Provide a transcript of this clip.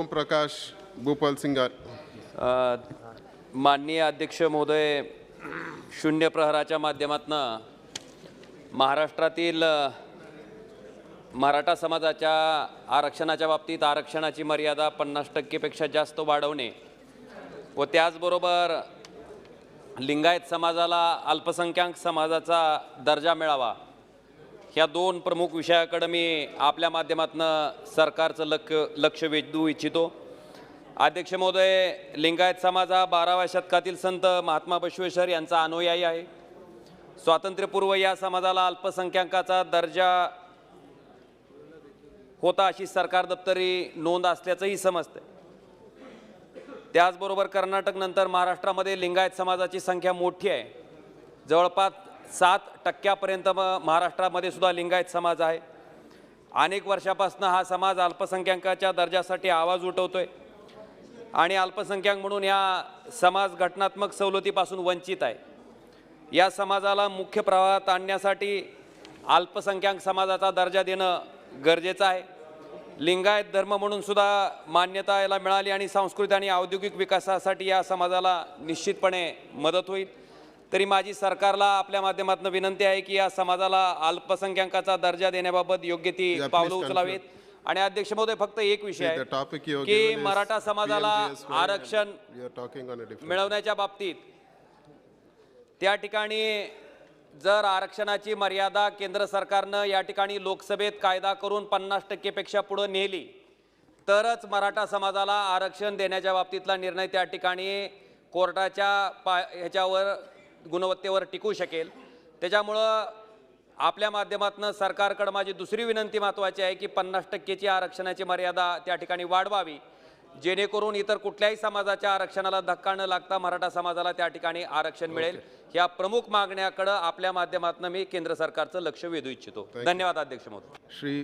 ओम प्रकाश भूपाल सिंगार। माननीय अध्यक्ष महोदय, शून्य प्रहराच्या माध्यमातून महाराष्ट्रातील मराठा समाजाच्या आरक्षणाच्या बाबतीत आरक्षणाची मर्यादा 50% पेक्षा जास्त वाढवणे व त्याचबरोबर लिंगायत समाजाला अल्पसंख्याक समाजाचा दर्जा मिळावा ह्या दोन प्रमुख विषयाकडे मी आपल्या माध्यमातून सरकारचं लक्ष वेधू इच्छितो। अध्यक्ष महोदय, लिंगायत समाज हा 12व्या शतकातील संत महात्मा बसवेश्वर यांचा अनुयायी आहे। स्वातंत्र्यपूर्व या समाजाला अल्पसंख्याकाचा दर्जा होता अशी सरकार दप्तरी नोंद असल्याचंही समजते। त्याचबरोबर कर्नाटक नंतर महाराष्ट्रामध्ये लिंगायत समाजाची संख्या मोठी आहे। जवळपास 7% महाराष्ट्रामध्ये सुद्धा लिंगायत समाज आहे। अनेक वर्षापासून हा समाज अल्पसंख्याकाच्या दर्जासाठी आवाज उठवतोय आणि अल्पसंख्याक म्हणून या समाज घटनात्मक सवलतीपासून वंचित आहे। या समाजाला मुख्य प्रवाहात आणण्यासाठी अल्पसंख्याक समाजाचा दर्जा देणं गरजेचं आहे। लिंगायत धर्म म्हणून सुद्धा मान्यता याला मिळाली आणि सांस्कृतिक आणि औद्योगिक विकासासाठी या समाजाला निश्चितपणे मदत होईल। तरी माझी सरकारला आपल्या माध्यमातून विनंती आहे की या समाजाला अल्पसंख्याकाचा दर्जा देण्याबाबत योग्य ती पावलं उचलावीत। आणि अध्यक्ष महोदय, फक्त एक विषय आहे की मराठा समाजाला आरक्षण मिळवण्याच्या बाबतीत त्या ठिकाणी जर आरक्षणाची मर्यादा केंद्र सरकारनं या ठिकाणी लोकसभेत कायदा करून 50% पेक्षा पुढे नेली तरच मराठा समाजाला आरक्षण देण्याच्या बाबतीतला निर्णय त्या ठिकाणी कोर्टाच्या ह्याच्यावर गुणवत्तेवर टिकू शकेल। त्याच्यामुळं आपल्या माध्यमातून सरकारकडे माझी दुसरी विनंती महत्त्वाची आहे की 50%ची आरक्षणाची मर्यादा त्या ठिकाणी वाढवावी, जेणेकरून इतर कुठल्याही समाजाच्या आरक्षणाला धक्का न लागता मराठा समाजाला त्या ठिकाणी आरक्षण मिळेल। ह्या प्रमुख मागण्याकडे आपल्या माध्यमातून मी केंद्र सरकारचं लक्ष वेधू इच्छितो। धन्यवाद अध्यक्ष महोदय।